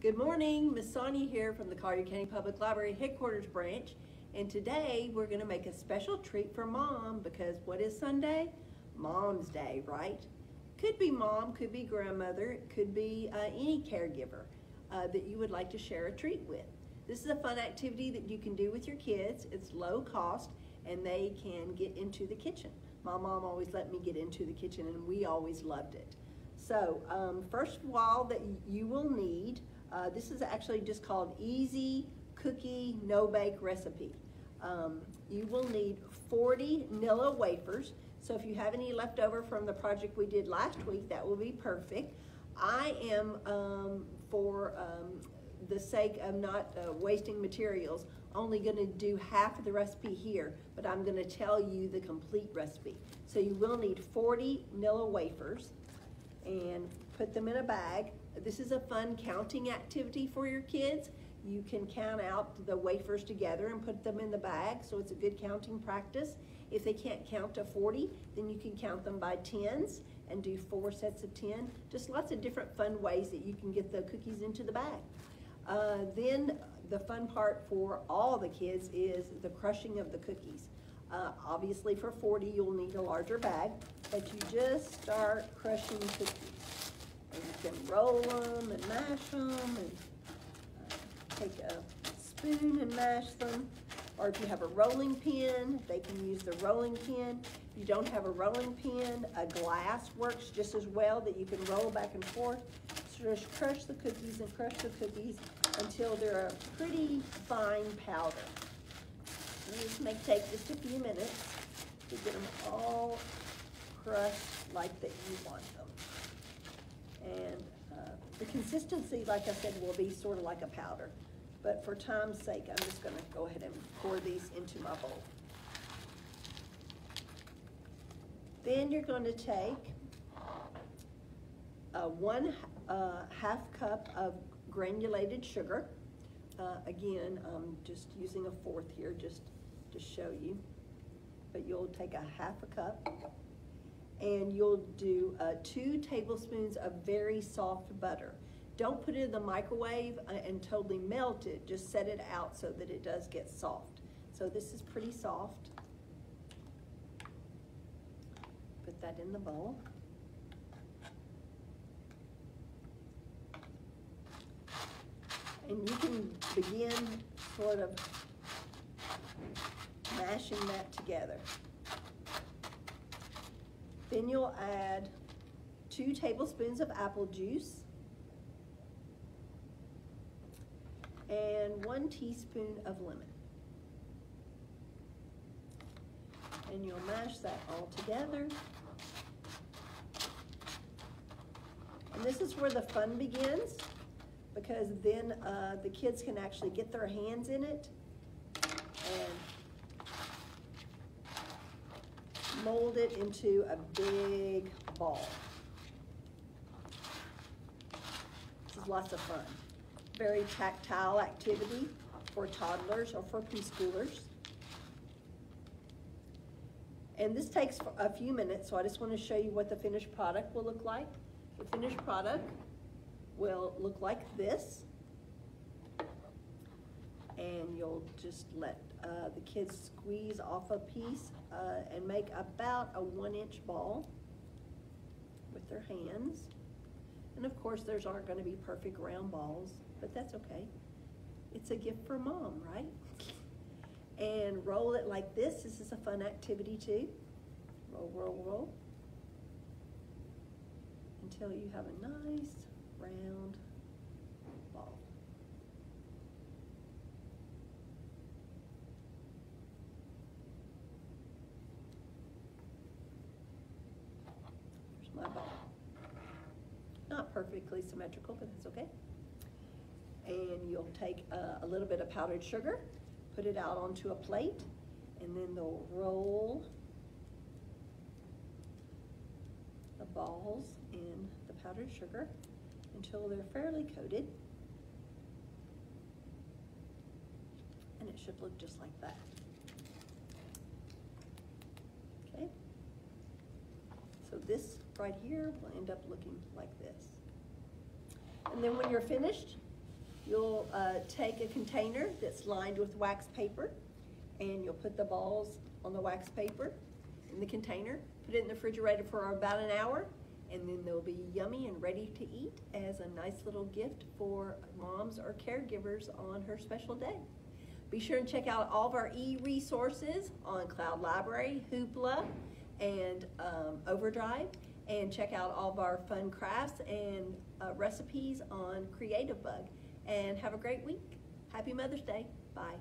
Good morning, Miss Sonja here from the Collier County Public Library Headquarters Branch, and today we're going to make a special treat for Mom because what is Sunday? Mom's Day, right? Could be Mom, could be grandmother, could be any caregiver that you would like to share a treat with. This is a fun activity that you can do with your kids. It's low cost and they can get into the kitchen. My mom always let me get into the kitchen and we always loved it. So first of all that you will need, this is actually just called Easy Cookie No Bake Recipe. You will need 40 Nilla wafers. So if you have any left over from the project we did last week, that will be perfect. I am, for the sake of not wasting materials, only going to do half of the recipe here, but I'm going to tell you the complete recipe. So you will need 40 Nilla wafers and put them in a bag. This is a fun counting activity for your kids. You can count out the wafers together and put them in the bag, so it's a good counting practice. If they can't count to 40, then you can count them by tens and do 4 sets of 10. Just lots of different fun ways that you can get the cookies into the bag. Then the fun part for all the kids is the crushing of the cookies. Obviously for 40 you'll need a larger bag, but you just start crushing cookies. And you can roll them and mash them and take a spoon and mash them. Or if you have a rolling pin, they can use the rolling pin. If you don't have a rolling pin, a glass works just as well that you can roll back and forth. So just crush the cookies and crush the cookies until they're a pretty fine powder. And this may take just a few minutes to get them all crushed like that you want them. And the consistency, like I said, will be sort of like a powder. But for time's sake, I'm just going to go ahead and pour these into my bowl. Then you're going to take 1 half cup of granulated sugar. Again, I'm just using a fourth here just to show you. But you'll take a half a cup. And you'll do 2 tablespoons of very soft butter. Don't put it in the microwave and totally melt it. Just set it out so that it does get soft. So this is pretty soft. Put that in the bowl. And you can begin sort of mashing that together. Then you'll add 2 tablespoons of apple juice and 1 teaspoon of lemon. And you'll mash that all together. And this is where the fun begins, because then the kids can actually get their hands in it and mold it into a big ball. This is lots of fun. Very tactile activity for toddlers or for preschoolers. And this takes a few minutes, so I just want to show you what the finished product will look like. The finished product will look like this. And you'll just let the kids squeeze off a piece and make about a 1-inch ball with their hands. And of course, theirs aren't going to be perfect round balls, but that's okay. It's a gift for Mom, right? And roll it like this. This is a fun activity too. Roll, roll, roll. Until you have a nice round ball. Here's my ball. Not perfectly symmetrical, but that's okay. And you'll take a little bit of powdered sugar, put it out onto a plate, and then they'll roll the balls in the powdered sugar until they're fairly coated. And it should look just like that. Okay? So this right here will end up looking like this. And then when you're finished, You'll take a container that's lined with wax paper, and you'll put the balls on the wax paper in the container, put it in the refrigerator for about an hour, and then they'll be yummy and ready to eat as a nice little gift for moms or caregivers on her special day. Be sure and check out all of our e-resources on Cloud Library, Hoopla, and Overdrive, and check out all of our fun crafts and recipes on Creative Bug. And have a great week. Happy Mother's Day. Bye.